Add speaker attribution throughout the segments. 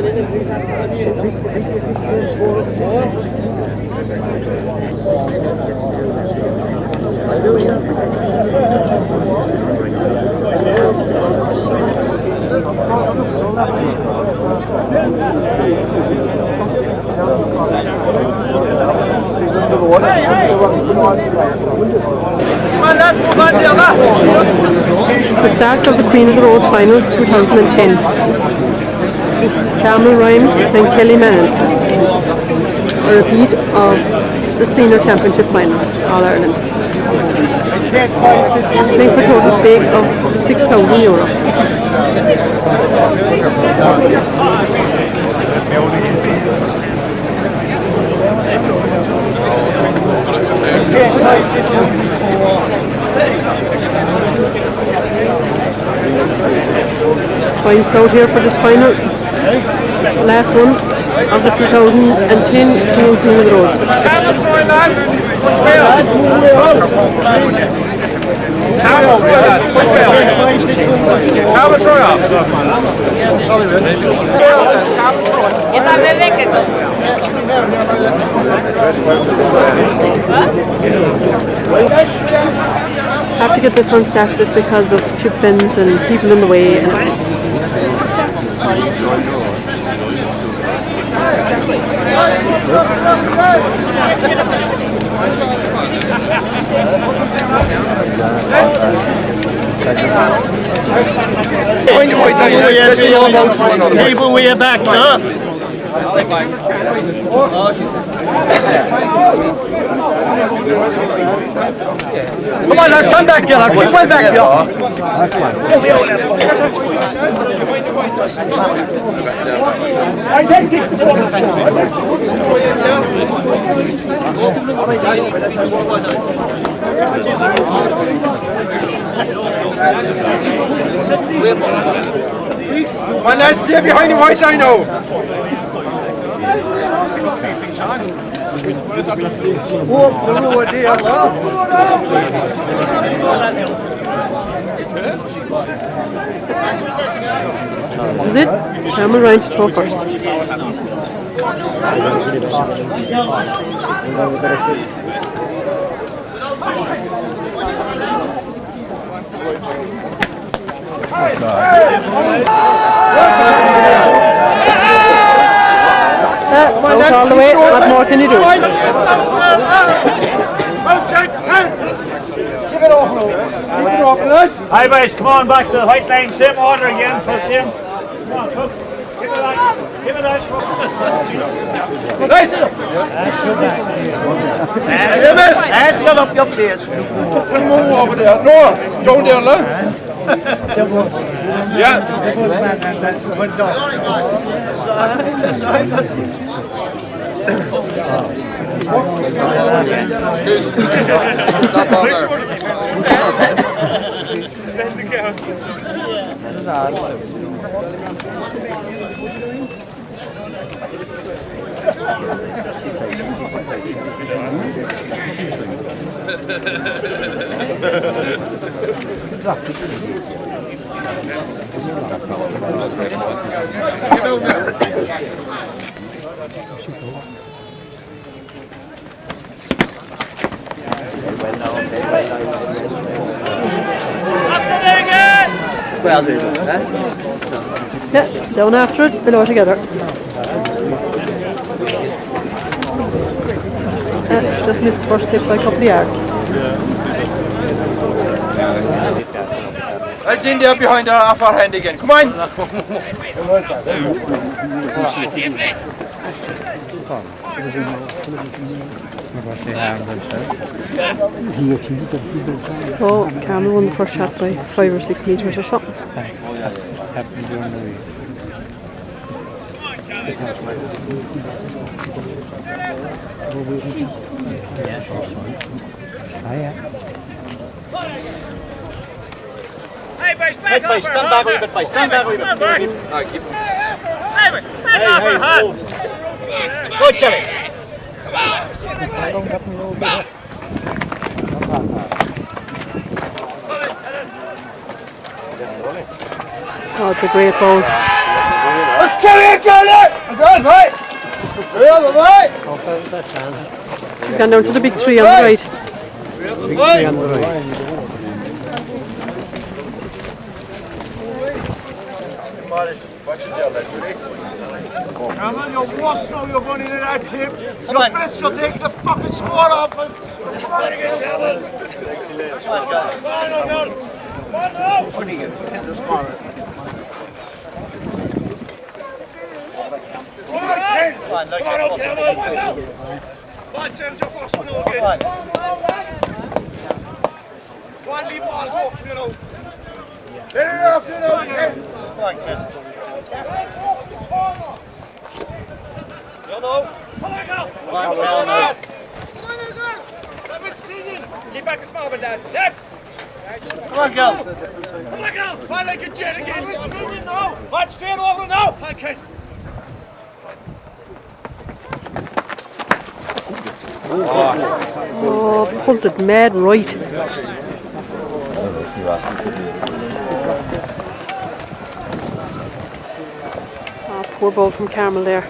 Speaker 1: The start of the Queen of the Roads final 2010. Carmel Rhyme and Kelly Mallon. A repeat of the Senior Championship final, All Ireland. Playing for a total stake of €6,000. Fine crowd here for this final, last one of the 2010 Queen of the Roads. Have to get this one started because of chip bins and people in the way. And
Speaker 2: people way back up. Come on, let's come back here. Let's go back here.
Speaker 3: Well, let's stay behind the white line now.
Speaker 1: Is it? Carmel Ryan to throw first. Out all the way. What more can you do?
Speaker 3: Give it off now. Give it off, lads.
Speaker 2: Hi boys, come on back to the white line. Same order again for Tim. Come on, cook. Give it out. Give it out.
Speaker 3: Right.
Speaker 2: Shut up your face.
Speaker 3: We'll move over there. No, down there, lad. Yeah.
Speaker 1: Well, yeah, down after it, below together. Just missed the first tip by a couple of yards.
Speaker 3: It's in there behind our upper hand again. Come on.
Speaker 1: So Carmel won the first shot by 5 or 6 metres or something.
Speaker 2: Hey boys, back up. Stand back a wee bit, boys. Stand back a wee bit.
Speaker 3: Alright, keep him.
Speaker 2: Hey boys, back up. Good, Jerry.
Speaker 1: Oh, it's a great ball. He's gone down to the big tree on the right.
Speaker 4: Carmel, you're worse now, you're going into that tip. You're best, you're taking the fucking score off him. Come on again, Carmel. Come on now. Putting it in the score. Come on, Ken. Come on, Carmel. Come on, Sam, you're first one again. Come on, leave ball, go for you now. Let it off you now, Ken. Come on, Ken. Come on, girl! Come on, girl! Keep back a small bit, Dad. Dad! Come on, girl! Come on, girl! Fight like a jet again! Now! Fight straight over now! Okay.
Speaker 1: Oh, pulled it mad right. Oh, poor ball from Carmel there.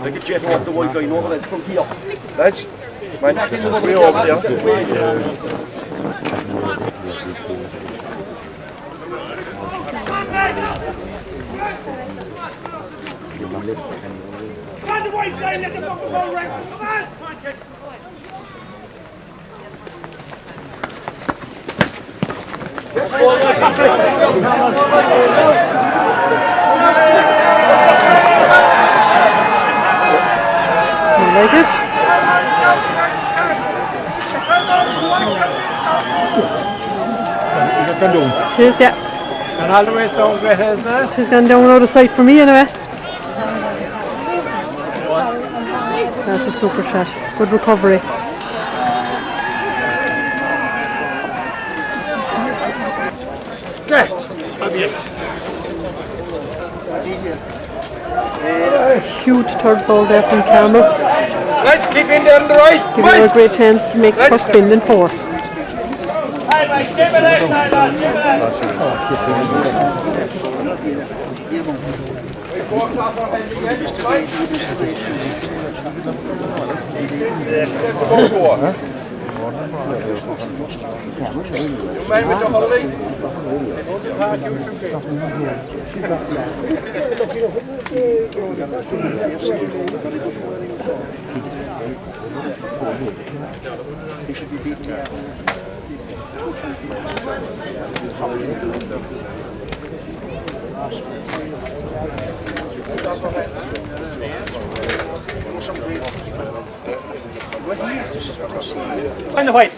Speaker 5: Like a jet off the white line over there from here.
Speaker 3: Lads, mind way over there.
Speaker 2: Find the white line, let the fucking ball right. Come on!
Speaker 1: You like it? Cheers, yeah.
Speaker 4: And all the way down, Gretta, isn't it?
Speaker 1: She's gone down out of sight for me anyway. That's a super shot. Good recovery. Huge third ball there from Carmel.
Speaker 3: Let's keep in there on the right.
Speaker 1: Giving her a great chance to make the first spin in 4.
Speaker 2: Hey, mate, step it outside, lad. Step
Speaker 3: You mind with the holding?
Speaker 4: He should be beaten out.
Speaker 2: Find the white.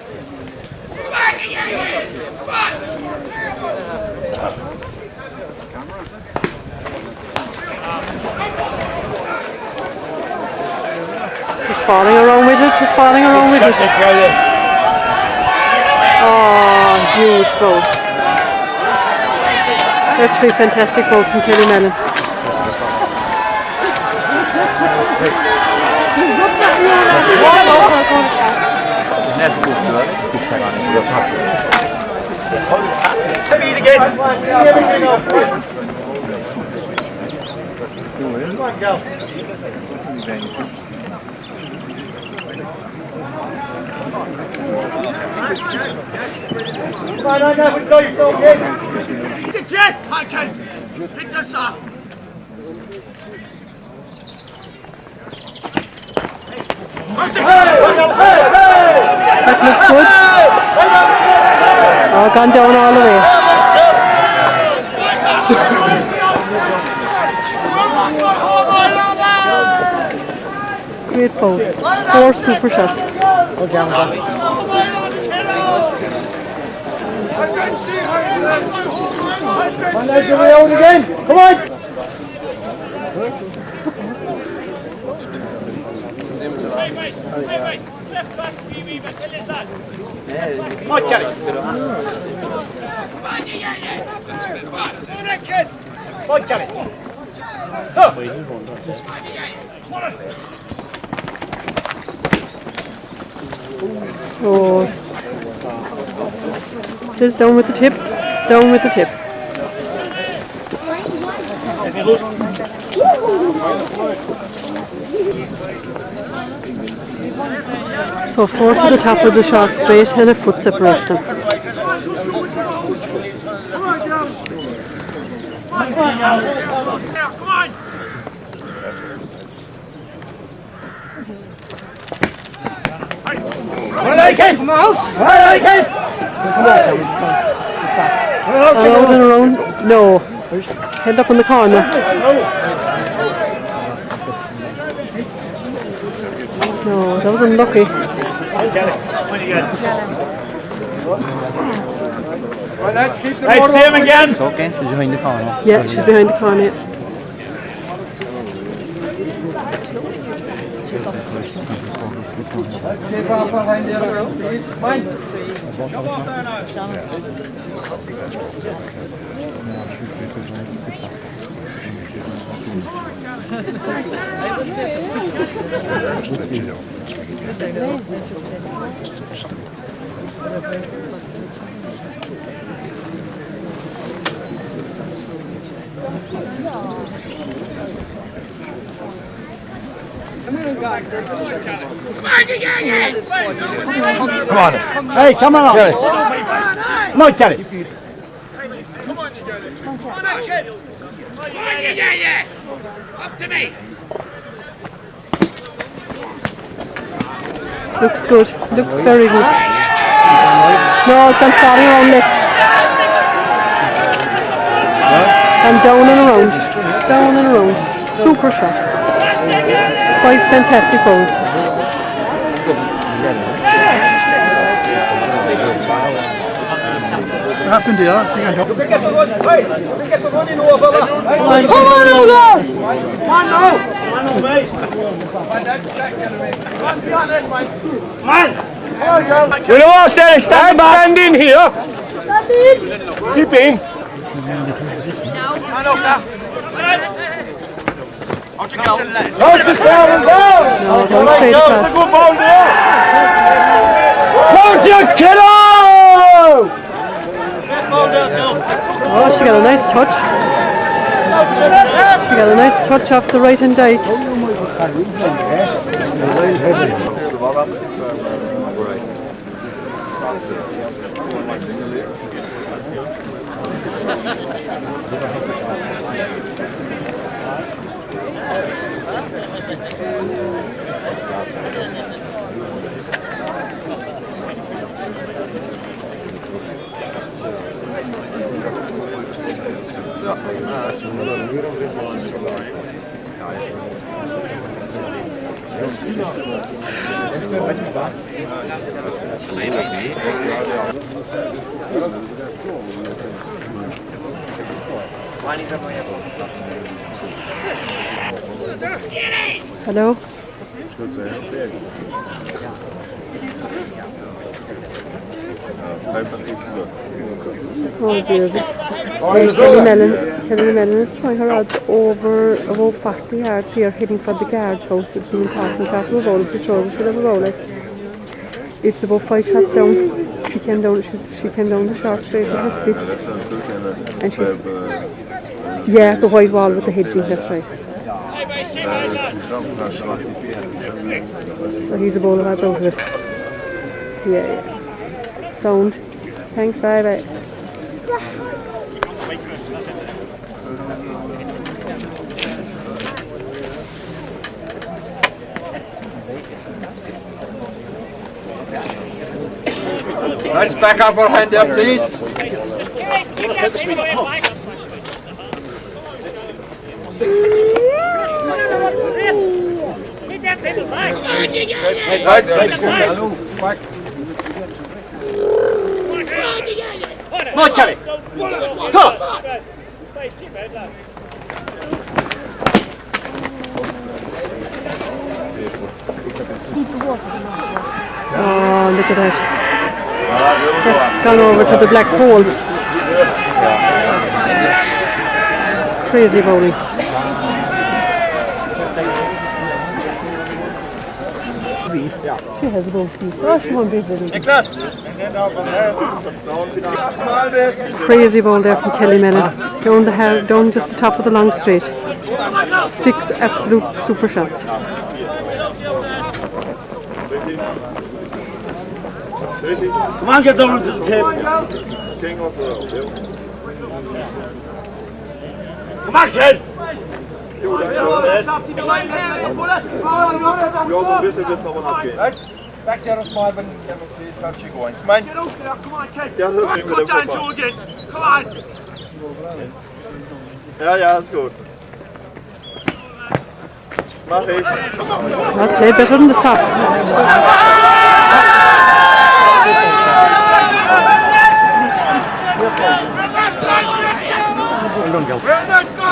Speaker 1: She's falling around with it. She's falling around with it. Oh, huge goal. They're 3 fantastic goals from Kelly Mallon.
Speaker 2: Come on, girl. Come on, I know we got you, kid.
Speaker 4: The jet! I can pick this up!
Speaker 1: That looks good. Oh, gone down all the way. Great goal. 4 super shots.
Speaker 4: Come on, get out again! Come on!
Speaker 2: Come on, Kelly. Come on, Kelly.
Speaker 1: Oh, Just down with the tip. Down with the tip. So 4 to the top of the short straight and a foot separates them.
Speaker 4: Come on!
Speaker 1: Around and around. No. Head up in the corner. No, that was unlucky.
Speaker 2: Right, same again.
Speaker 6: Okay, she's behind the corner.
Speaker 1: Yeah, she's behind the corner.
Speaker 3: Keep off behind the other row, please. Mine.
Speaker 2: Come on. Hey, come on up. Come on, Kelly.
Speaker 4: Come on, you Jerry. Come on, kid. Yeah. Up to me.
Speaker 1: Looks good. Looks very good. No, it's on starting around left. And down and around. Down and around. Super shot. 5 fantastic balls.
Speaker 6: What happened to you?
Speaker 1: Come on, Ugo!
Speaker 2: You know what, stand back. Stand in here. Keep in.
Speaker 4: Man up now. Out you go.
Speaker 2: Out the down.
Speaker 1: No, don't play the
Speaker 2: That's a
Speaker 1: pass.
Speaker 2: good ball there. Out you kiddo!
Speaker 1: Oh, she got a nice touch. She got a nice touch off the right hand dike. Hello? Oh dear. Kelly Mallon is trying her odds over about 40 yards here, heading for the guard's house. It's been passing past the roll, for sure we should have a roll. It's about 5 shots down. She came down the short straight with her fist. And she's, yeah, the white wall with the hedging, that's right. So he's a bowler that's out of it. Yeah. Sound. Thanks, bye.
Speaker 3: Let's back up our hand there, please.
Speaker 2: Come on, Kelly. Come on.
Speaker 1: Oh, look at that. That's gone over to the black hole. Crazy bowling. She has a bone feet. Oh, she won't be very good. Crazy ball there from Kelly Mallon. Down just the top of the long straight. 6 absolute super shots.
Speaker 5: Come on, get down to the table. Come on, kid.
Speaker 3: Back there a small one, it's actually going. Come on.
Speaker 4: Get out there, come on, kid. Cut down two again. Come on.
Speaker 3: Ja, that's good. Mach ich.
Speaker 1: That play better than the stop.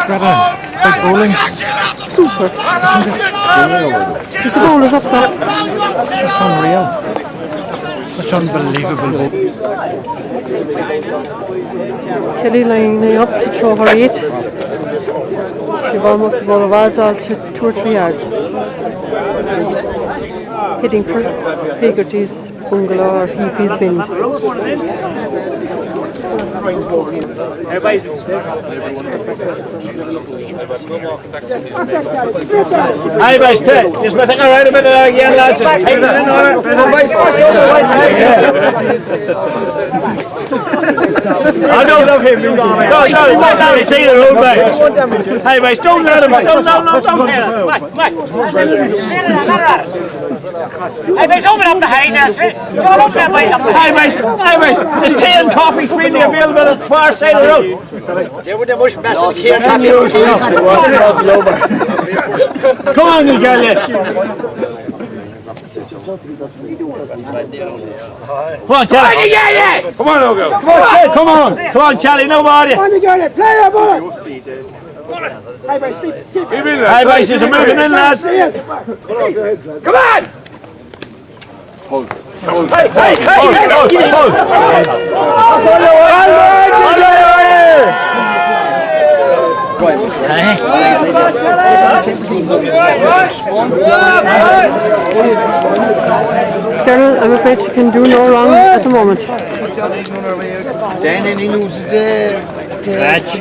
Speaker 6: Gretta, big bowling.
Speaker 1: Super. The ball is up top.
Speaker 6: That's unreal. That's unbelievable.
Speaker 1: Kelly lining up to throw her 8. They've almost the ball of odds out to 2 or 3 yards. Hitting for Hegarty's bungalow or Heapy's bend.
Speaker 2: Hi, boys, just we're taking around a bit again, lads. Just take it in order. I don't know him. Don't see the road, mate. Hey, boys, don't let him. Don't
Speaker 7: Hey, boys, open up the hay there, don't open that way up the hay.
Speaker 2: Hey, boys, there's tea and coffee freely available at the far side of the road.
Speaker 7: They would have much massive here, coffee.
Speaker 2: Come on, you girl. Come on, Charlie. Come on, Ogo. Come on, kid. Come on, Charlie. Nobody.
Speaker 7: Come on, you get it. Play your ball. Hey, boys, keep
Speaker 2: Hey, boys, just moving in, lads.
Speaker 7: Come on!
Speaker 2: Hey!
Speaker 1: Cheryl, I'm afraid she can do no wrong at the moment.
Speaker 8: Then he loses the match.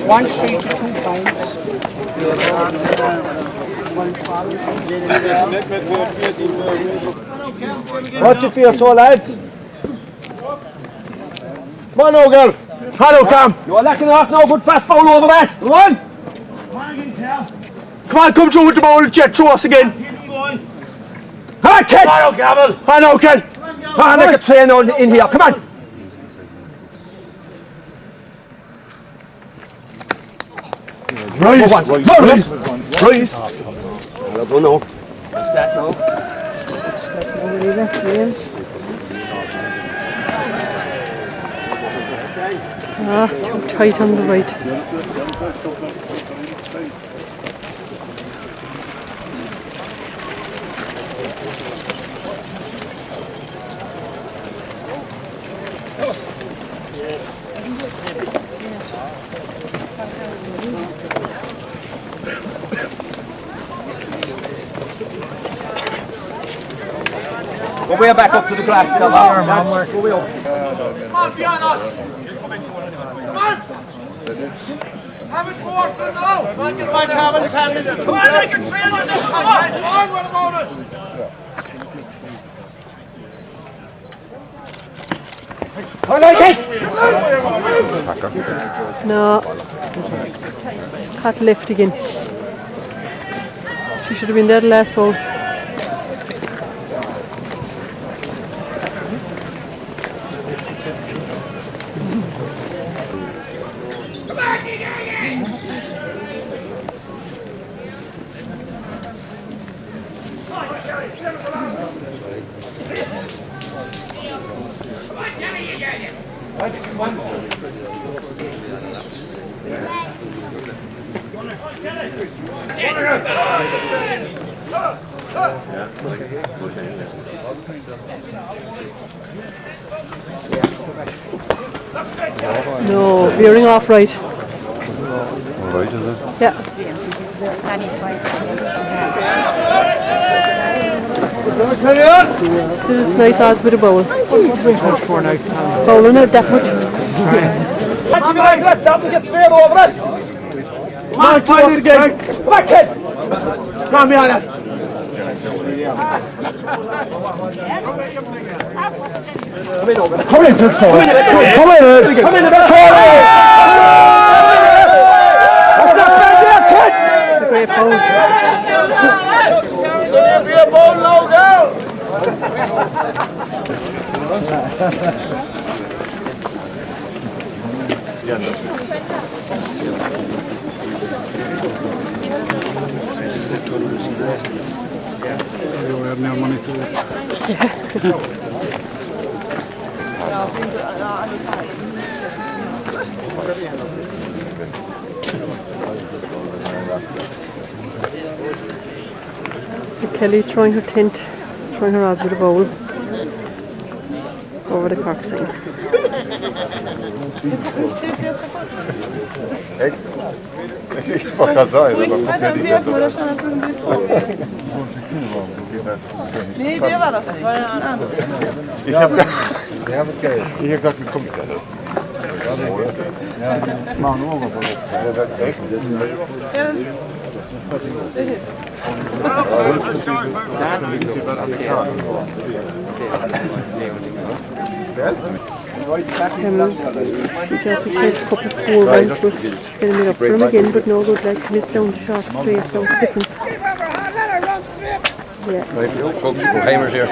Speaker 8: 1-3 to 2 points.
Speaker 2: Watch it for your soul, lads. Come on, now, girl. Hello, Cam. You're lacking off now. Good fast bowl over there. Come on. Come on, come through with the ball. Jet through us again. Hi, kid. Hello, Gavel. Hello, kid. Come on, like a train in here. Come on. Rise. Well done now. That's that now.
Speaker 1: Too tight on the right.
Speaker 2: Go way back up to the glass. Go way up.
Speaker 4: Come on, be on us. Come on. Have it forward to now. Come on, get my Carmel. Come on, I can train on this. Come on, what about it?
Speaker 1: No. Cut left again. She should have been there the last ball. No, veering off right.
Speaker 3: Right, is it?
Speaker 1: Yeah. This is nice odds with a bowl. Bowling it that much.
Speaker 2: Let's have to get straight over it. Come on, try it again. Come on, kid. Come on, Mallon. Come in to the side. Come in. Come in to the side. That's not bad there, kid.
Speaker 1: Great bowl.
Speaker 4: Be a ball low down.
Speaker 6: We have no money to it.
Speaker 1: Kelly throwing her tent, throwing her odds with a bowl over the cork sign.
Speaker 3: Fuck outside.
Speaker 9: Nee, wer war das nicht? War ein anderer.
Speaker 3: Ich hab gar geguckt.
Speaker 1: He got to take a couple of poor rounds, but getting it up for him again, but no good, like missed down the short straight, so it's different. Yeah.
Speaker 3: Folks, Hamer's here.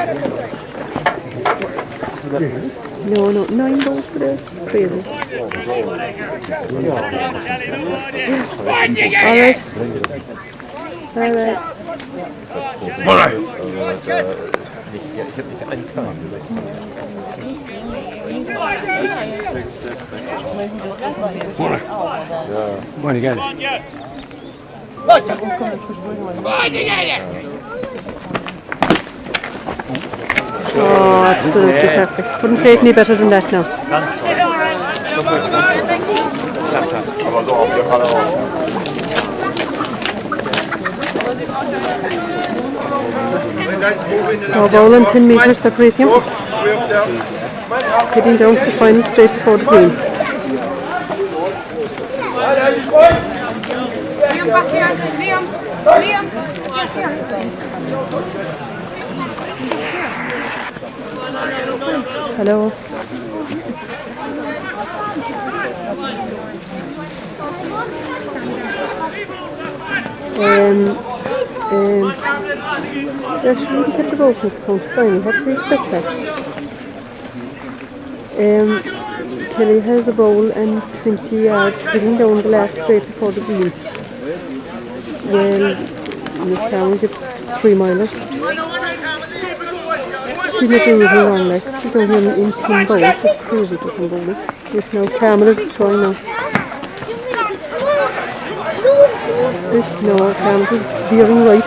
Speaker 1: No, 9 balls for this. Crazy. Alright.
Speaker 6: What do you get?
Speaker 1: Oh, absolutely perfect. Couldn't play it any better than that now. So ball and 10 metres separate him. Heading down to the final straight before the green.
Speaker 9: Liam, back here. Liam, back here.
Speaker 1: Hello. There's really kept the ball from the count final. What do you expect that? Kelly has a bowl and 20 yards heading down the last straight before the green. Well, the challenge is 3 milers. She's not doing anything wrong, like she's only in 10 bowls. It's crazy to some bowling. There's now Carmel is throwing now. No, Carmel is veering right.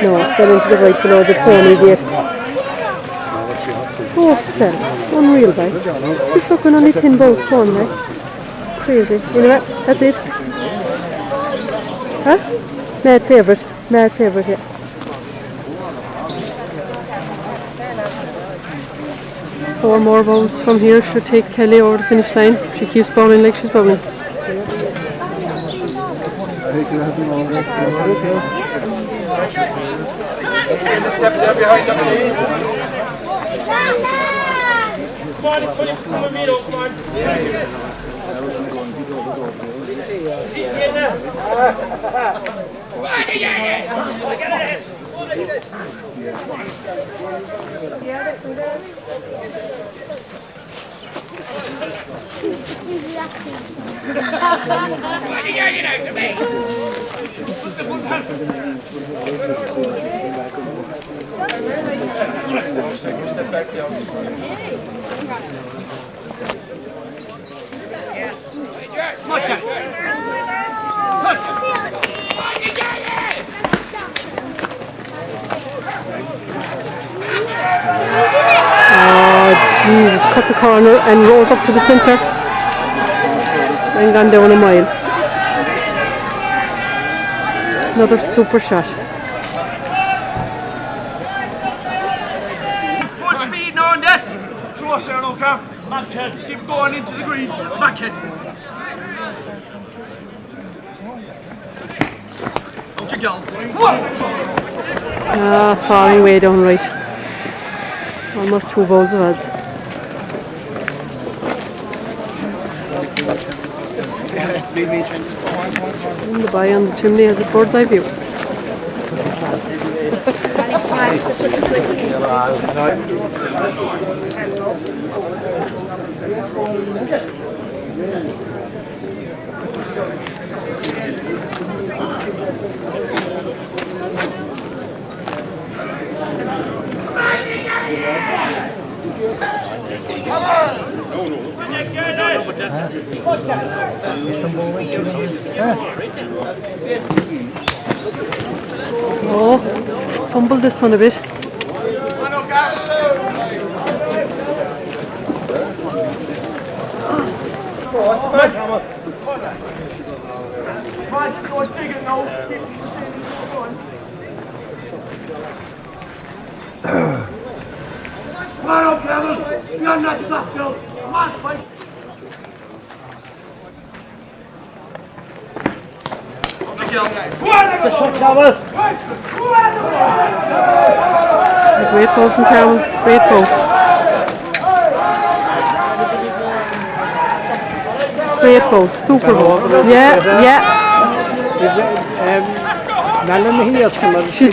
Speaker 1: No, fell into the right below the pony gate. Oh, fell. Unreal, like. She's fucking only 10 bowls thrown, like. Crazy. You know what? That's it. Huh? Mad favourite, yeah. Four more bowls from here should take Kelly over the finish line. She keeps bowling like she's bowling.
Speaker 3: Step there behind them, please.
Speaker 2: Come on, put it from the middle, come on.
Speaker 1: Jesus, cut the corner and rose up to the centre and gone down a mile. Another super shot.
Speaker 2: close there now, Cam. Backhead. Keep going into the green. Backhead. Out you go.
Speaker 1: Falling way down right. Almost 2 balls of odds. And the boy on the chimney has a bird's eye view. Oh, fumbled this one a bit.
Speaker 2: Come on, Campbell. You're not soft, Joe. Come on, fight.
Speaker 1: Great ball from Carmel. Great ball. Great ball. Super ball. Yeah, yeah.
Speaker 8: Mallon here,
Speaker 1: She's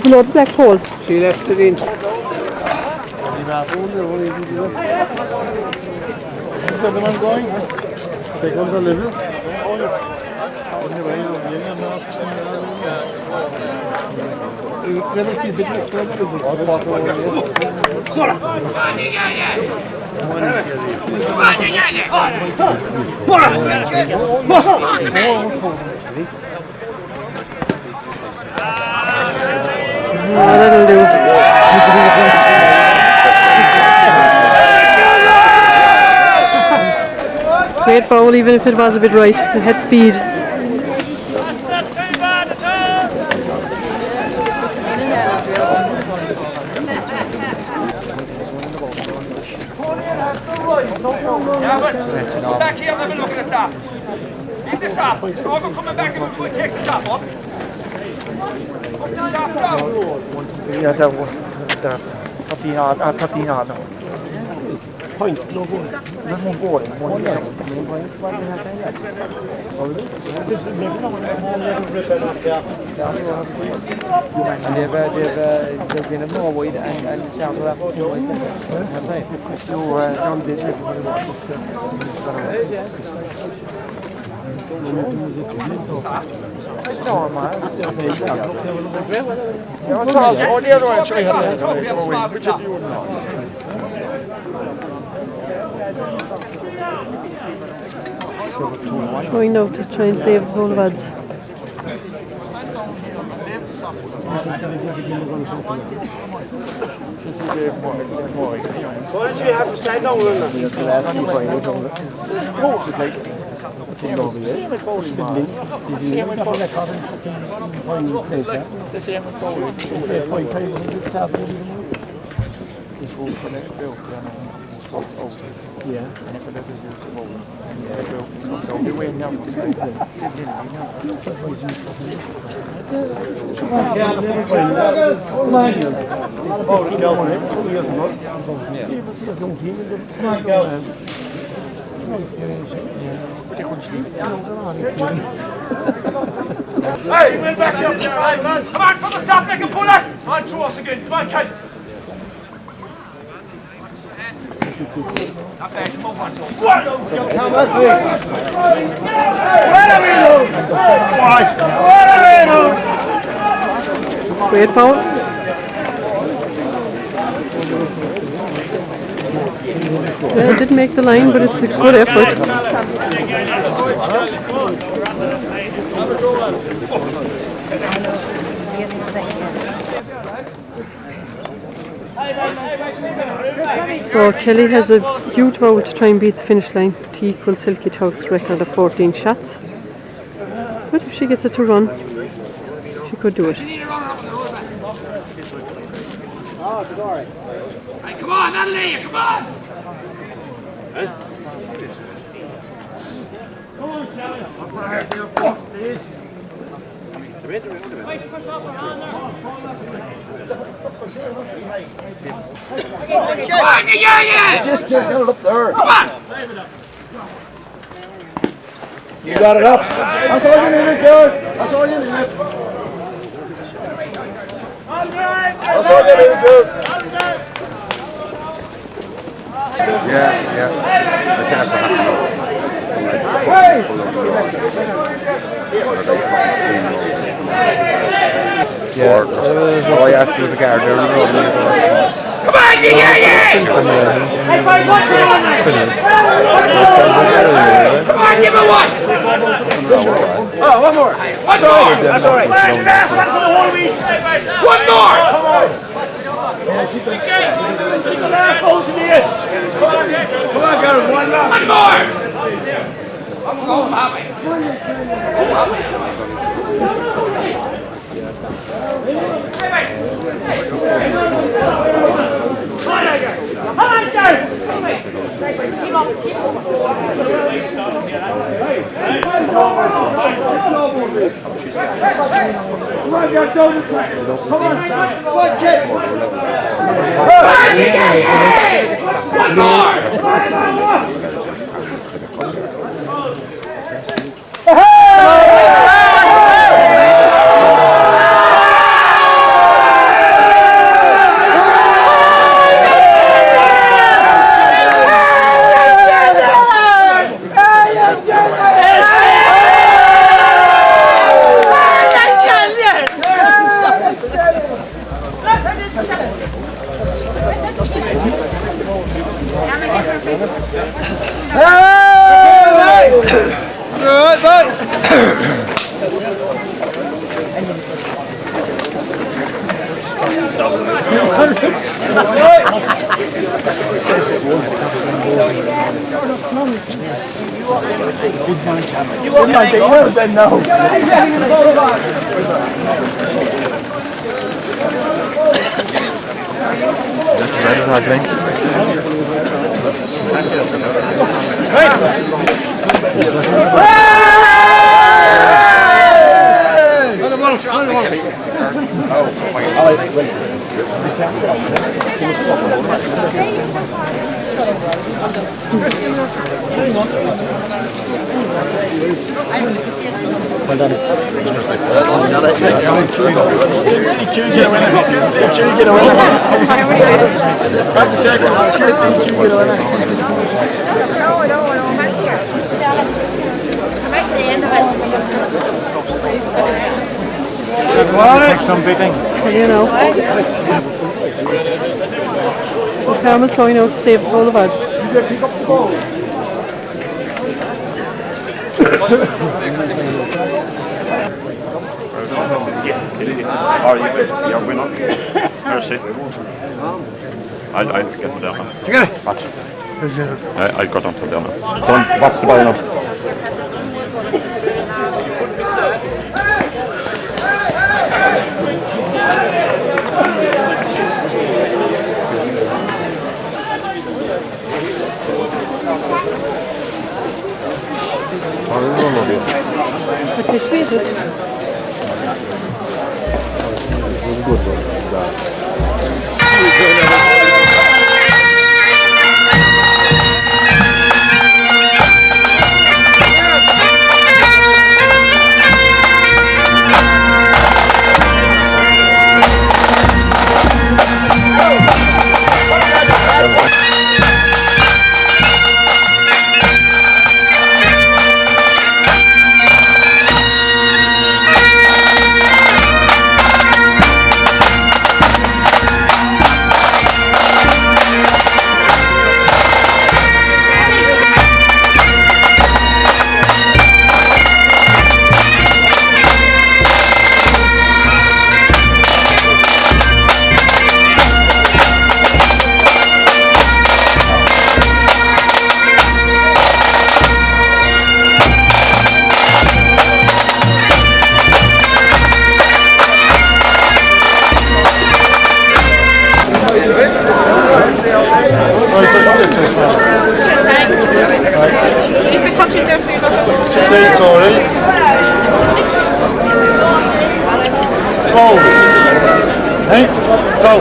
Speaker 1: below the black hole.
Speaker 8: she left it in.
Speaker 1: That'll do. Great ball, even if it was a bit right. It had speed.
Speaker 2: Come back here and have a look at that. In the top. It's not coming back and we're going to take the top up. Put the top down.
Speaker 8: Yeah, that was 13 hard now. Point, no goal. Not one goal. One goal. They've been a more wide and shout that.
Speaker 1: Going now to try and save the goal of odds.
Speaker 5: You have to stand down. Yeah. And if it is
Speaker 2: Hey, we're back up there, right, man. Come on, from the stop, they can pull it. On to us again. Come on, Ken. Okay, come on, one.
Speaker 1: Great foul. Well, it didn't make the line, but it's a good effort. So Kelly has a huge vow to try and beat the finish line to equal Silky Toug's record of 14 shots. But if she gets it to run, she could do it.
Speaker 2: Hey, come on, Natalie, come on.
Speaker 4: Just get it up there.
Speaker 2: Come on!
Speaker 4: You got it up. That's all you need, George. That's all you need. That's all you need, George.
Speaker 3: Yeah. The cast will have to know.
Speaker 8: Yeah. All I asked was a guard there on the road.
Speaker 2: Come on, yeah! Come on, give me one!
Speaker 4: Oh, one more.
Speaker 2: One more! That's all right. Last one for the whole week. One more! Keep the last hold to the end. Come on, girls, one more! I'm going, Happy.
Speaker 1: You know. Well, Carmel's trying out to save the whole of us.
Speaker 3: You're winner. Merci. I'll get to there now. Watch. I got onto there now. Someone watch the ball now.
Speaker 9: sit there so you don't have to.
Speaker 4: It's alright. Go. Hey, go.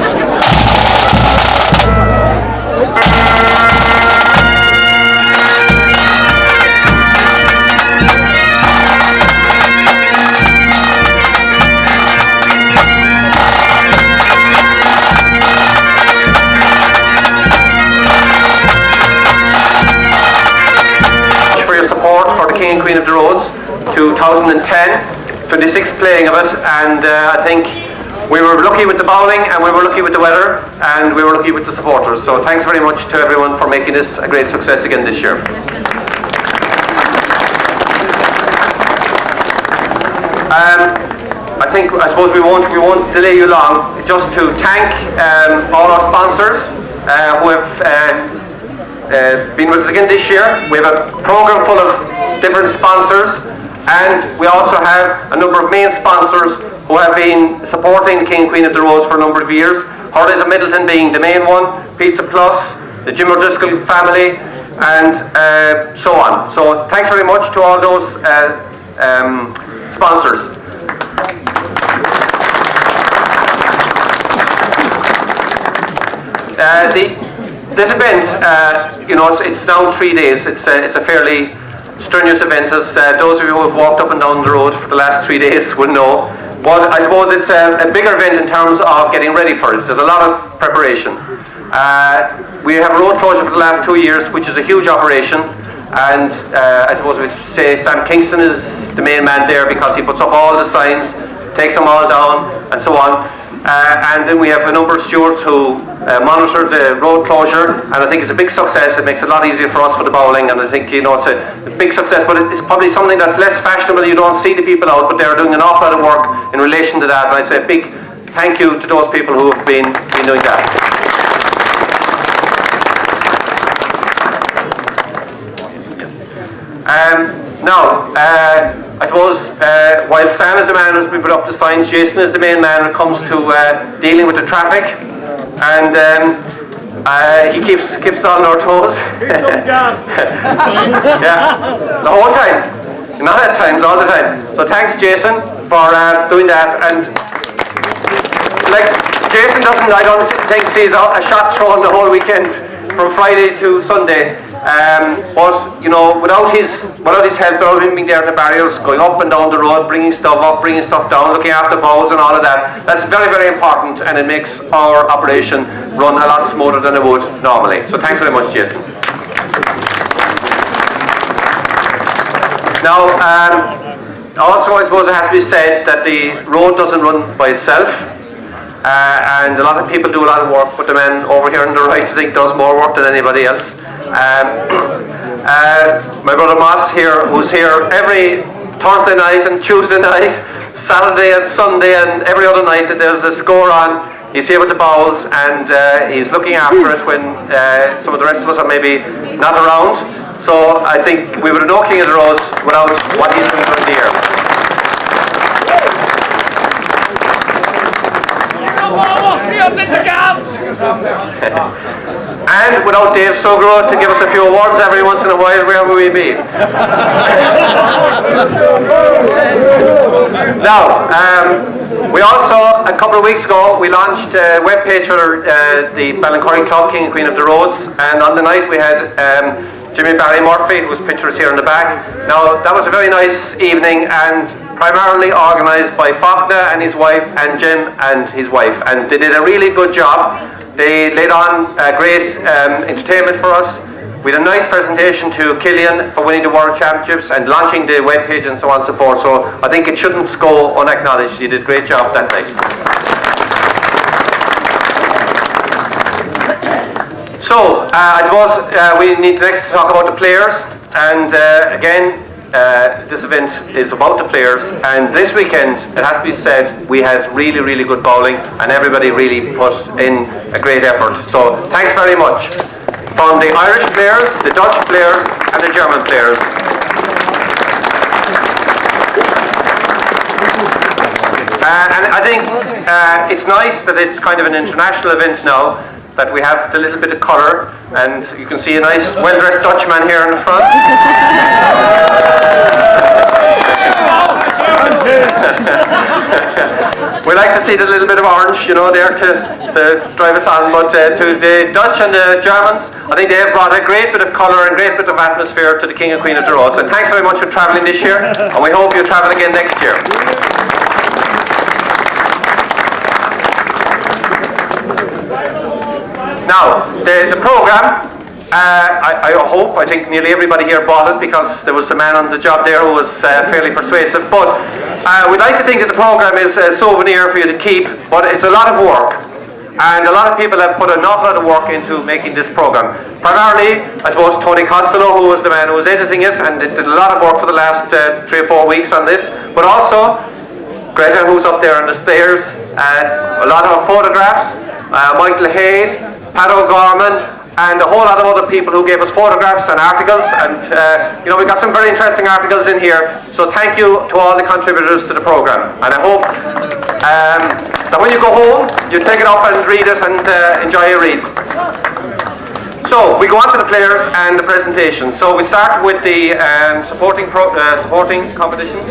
Speaker 10: For your support for the King and Queen of the Roads 2010, 26th playing of it, and I think we were lucky with the bowling and we were lucky with the weather and we were lucky with the supporters. So thanks very much to everyone for making this a great success again this year. I suppose we won't delay you long. Just to thank all our sponsors who have been with us again this year. We have a program full of different sponsors, and we also have a number of main sponsors who have been supporting the King and Queen of the Roads for a number of years. Hurleys of Middleton being the main one, Pizza Plus, the Jim O'Driscoll family, and so on. So thanks very much to all those sponsors. This event, it's now 3 days. It's a fairly strenuous event, as those of you who have walked up and down the road for the last 3 days will know. But I suppose it's a bigger event in terms of getting ready for it. There's a lot of preparation. We have a road closure for the last 2 years, which is a huge operation. And I suppose we'd say Sam Kingston is the main man there because he puts up all the signs, takes them all down, and so on. And then we have a number of stewards who monitor the road closure, and I think it's a big success. It makes it a lot easier for us for the bowling, and I think it's a big success, but it's probably something that's less fashionable. You don't see the people out, but they're doing an awful lot of work in relation to that, and I'd say a big thank you to those people who have been doing that. I suppose while Sam is the man who's been put up the signs, Jason is the main man when it comes to dealing with the traffic, and he keeps on our toes. Yeah, the whole time, not at times, all the time. So thanks, Jason, for doing that. And like Jason doesn't, I don't think, sees a shot thrown the whole weekend from Friday to Sunday. But without his help, without him being there at the barriers, going up and down the road, bringing stuff up, bringing stuff down, looking after bowls and all of that, that's very, very important, and it makes our operation run a lot smoother than it would normally. So thanks very much, Jason. Now, also I suppose it has to be said that the road doesn't run by itself. And a lot of people do a lot of work, but the man over here on the right, I think, does more work than anybody else. My brother Moss here, who's here every Thursday night and Tuesday night, Saturday and Sunday, and every other night that there's a score on. He's here with the bowls, and he's looking after it when some of the rest of us are maybe not around. So I think we would have no King of the Roads without what he's doing during the year. And without Dave Sugro to give us a few awards every once in a while, where would we be? Now, we also, a couple of weeks ago, we launched a webpage for the Ballincorry Club, King and Queen of the Roads, and on the night we had Jimmy Barry Murphy, whose picture is here in the back. Now, that was a very nice evening, and primarily organised by Faulkner and his wife, and Jim and his wife, and they did a really good job. They laid on great entertainment for us. We had a nice presentation to Killian for winning the World Championships and launching the webpage and so on and so forth. So I think it shouldn't go unacknowledged. He did a great job that night. So I suppose we need next to talk about the players. And again, this event is about the players, and this weekend, it has to be said, we had really, really good bowling, and everybody really put in a great effort. So thanks very much from the Irish players, the Dutch players, and the German players. And I think it's nice that it's kind of an international event now, that we have the little bit of colour, and you can see a nice well-dressed Dutchman here in the front. We like to see the little bit of orange, you know, there to drive us on, but to the Dutch and the Germans, I think they have brought a great bit of colour and great bit of atmosphere to the King and Queen of the Roads. And thanks very much for travelling this year, and we hope you travel again next year. Now, the programme, I think nearly everybody here bought it because there was a man on the job there who was fairly persuasive, but we'd like to think that the programme is a souvenir for you to keep, but it's a lot of work, and a lot of people have put an awful lot of work into making this programme. Primarily, I suppose, Tony Costello, who was the man who was editing it, and did a lot of work for the last 3 or 4 weeks on this, but also Gretta, who's up there on the stairs, a lot of photographs, Michael Hayes, Pat O'Gorman, and a whole lot of other people who gave us photographs and articles, and you know, we got some very interesting articles in here, so thank you to all the contributors to the programme, and I hope that when you go home you take it up and read it and enjoy your read. So we go on to the players and the presentations. So we start with the supporting competitions.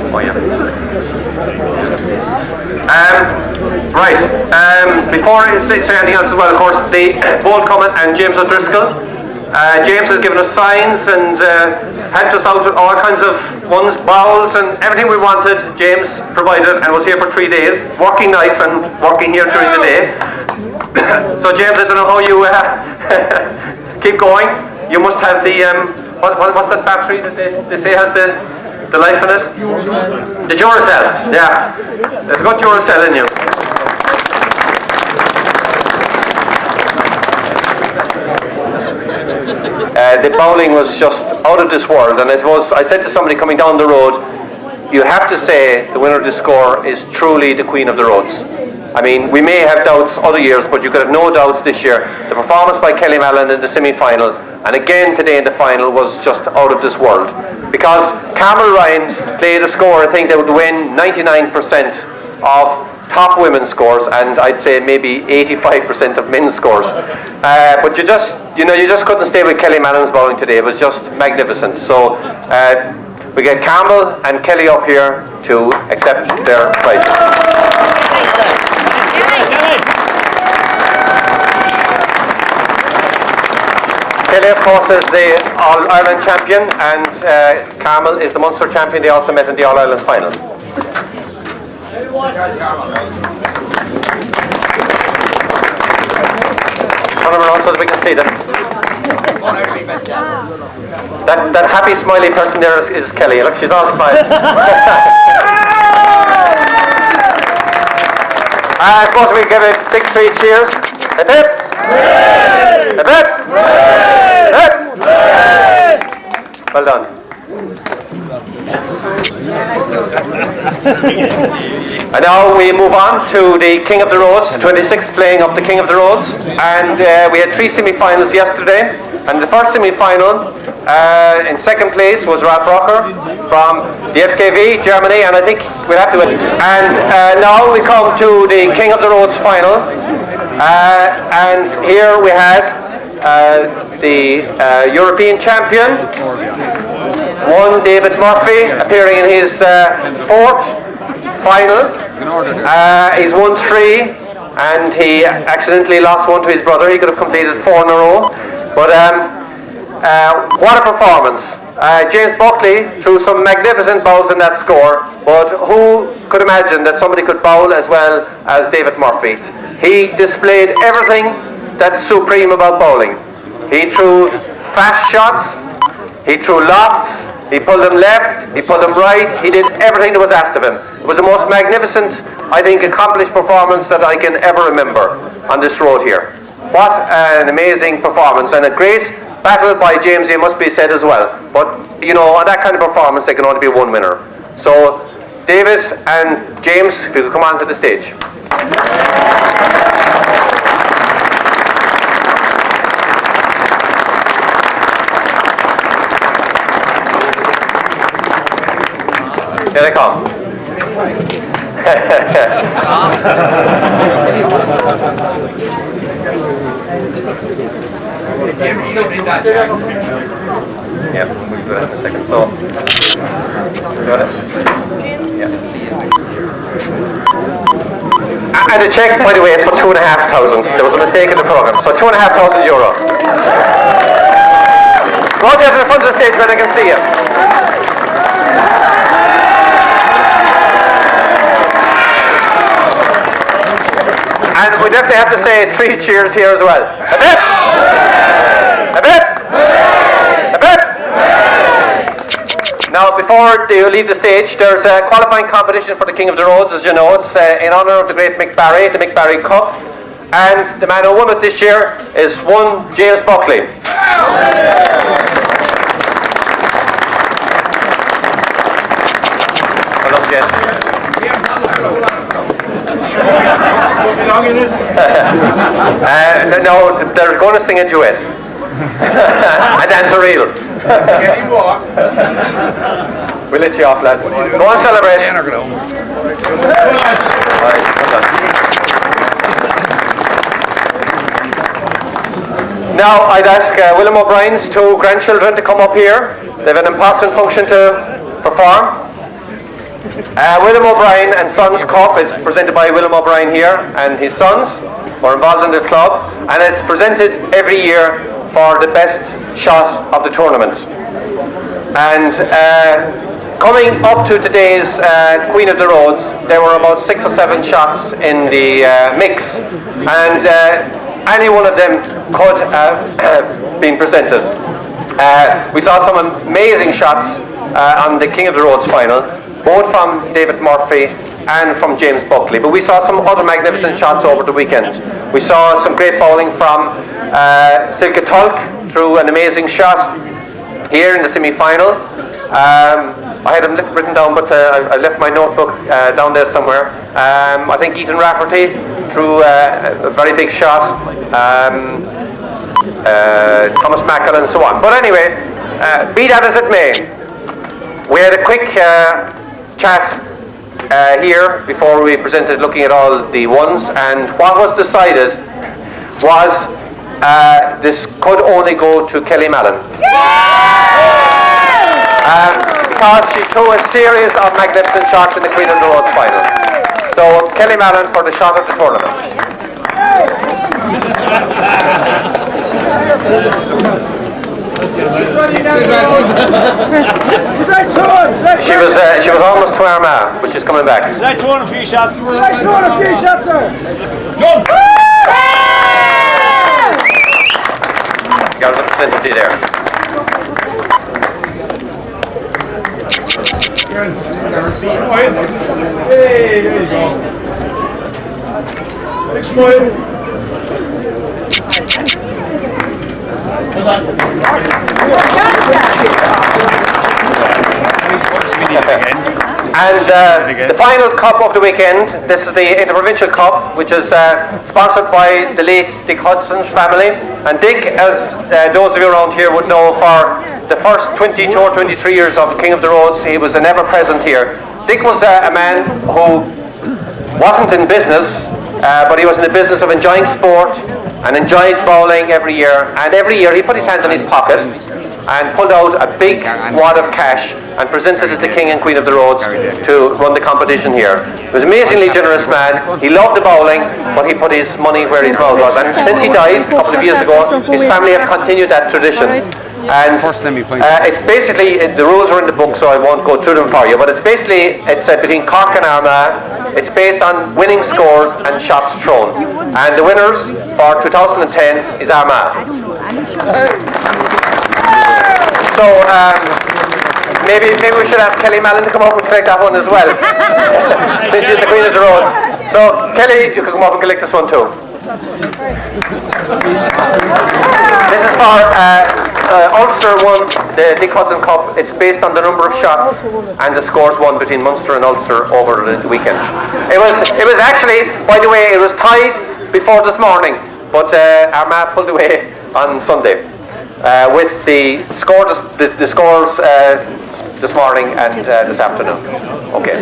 Speaker 10: Oh yeah. Before I say anything else as well, of course, the Bold Comet and James O'Driscoll. James has given us signs and helped us out with all kinds of ones, bowls and everything we wanted. James provided and was here for 3 days, working nights and working here during the day. So James, I don't know how you keep going. You must have the, what's that battery that they say has the life in it? The Duracell, yeah. There's a good Duracell in you. The bowling was just out of this world, and I suppose I said to somebody coming down the road, you have to say the winner of this score is truly the Queen of the Roads. I mean, we may have doubts other years, but you could have no doubts this year. The performance by Kelly Mallon in the semi-final, and again today in the final, was just out of this world. Because Carmel Ryan played a score, I think they would win 99% of top women's scores, and I'd say maybe 85% of men's scores. But you just couldn't stay with Kelly Mallon's bowling today. It was just magnificent. So we get Carmel and Kelly up here to accept their prizes. Kelly, of course, is the All-Ireland champion, and Carmel is the Munster champion. They also met in the All-Ireland final. Turn them around so that we can see them. That happy, smiley person there is Kelly. Look, she's all smiles. I suppose we give a big 3 cheers. Hip hip! Hip hip! Hip! Well done. And now we move on to the King of the Roads, 26th playing of the King of the Roads, and we had 3 semi-finals yesterday, and the first semi-final in second place was Ralph Rocker from the FKV, Germany, and I think we'll have to win. And now we come to the King of the Roads final, and here we had the European champion, one David Murphy, appearing in his 4th final. He's won 3, and he accidentally lost 1 to his brother. He could have completed 4 in a row. But what a performance. James Buckley threw some magnificent bowls in that score, but who could imagine that somebody could bowl as well as David Murphy? He displayed everything that's supreme about bowling. He threw fast shots, he threw lofts, he pulled them left, he pulled them right, he did everything that was asked of him. It was the most magnificent, I think, accomplished performance that I can ever remember on this road here. What an amazing performance, and a great battle by James, it must be said as well. But, you know, on that kind of performance, there can only be one winner. So, David and James, if you could come on to the stage. Here they come. Yeah, we'll do that in a second. So, got it? Yeah. And the check, by the way, is for €2,500. There was a mistake in the program. So €2,500. Go out there to the front of the stage where they can see you. And we definitely have to say 3 cheers here as well. A bit! A bit! A bit! Now, before you leave the stage, there's a qualifying competition for the King of the Roads, as you know. It's in honour of the great Mick Barry, the Mick Barry Cup. And the man who won it this year is one James Buckley. Hello, James. No, they're going to sing a duet. And dance a reel. We'll let you off, lads. Go on, celebrate. Now, I'd ask William O'Brien's 2 grandchildren to come up here. They have an important function to perform. William O'Brien and Sons Cup is presented by William O'Brien here and his sons who are involved in the club, and it's presented every year for the best shot of the tournament. And coming up to today's Queen of the Roads, there were about 6 or 7 shots in the mix, and any one of them could have been presented. We saw some amazing shots on the King of the Roads final, both from David Murphy and from James Buckley. But we saw some other magnificent shots over the weekend. We saw some great bowling from Silke Tulk through an amazing shot here in the semi-final. I had them written down, but I left my notebook down there somewhere. I think Ethan Rafferty threw a very big shot. Thomas Mackel and so on. But anyway, be that as it may, we had a quick chat here before we presented, looking at all the ones, and what was decided was this could only go to Kelly Mallon. Because she threw a series of magnificent shots in the Queen of the Roads final. So Kelly Mallon for the shot of the tournament. She was almost to Armagh, but she's coming back.
Speaker 5: I thrown a few shots.
Speaker 4: Sir.
Speaker 10: Got a representative there.
Speaker 4: Hey, there you go. Big smile.
Speaker 10: And the final cup of the weekend, this is the Interprovincial Cup, which is sponsored by the late Dick Hudson's family. And Dick, as those of you around here would know, for the first 22 or 23 years of King of the Roads, he was an ever-present here. Dick was a man who wasn't in business, but he was in the business of enjoying sport and enjoyed bowling every year. And every year he put his hand in his pocket and pulled out a big wad of cash and presented it to the King and Queen of the Roads to run the competition here. He was an amazingly generous man. He loved the bowling, but he put his money where his mouth was. And since he died a couple of years ago, his family have continued that tradition. And it's basically, the rules are in the book, so I won't go through them for you, but it's basically, it's between Cork and Armagh. It's based on winning scores and shots thrown. And the winners for 2010 is Armagh. So maybe we should ask Kelly Mallon to come up and collect that one as well, since she's the Queen of the Roads. So Kelly, you can come up and collect this one too. This is for Ulster won the Dick Hudson Cup. It's based on the number of shots and the scores won between Munster and Ulster over the weekend. It was actually, by the way, it was tied before this morning, but Armagh pulled away on Sunday. with the scores this morning and this afternoon. Okay.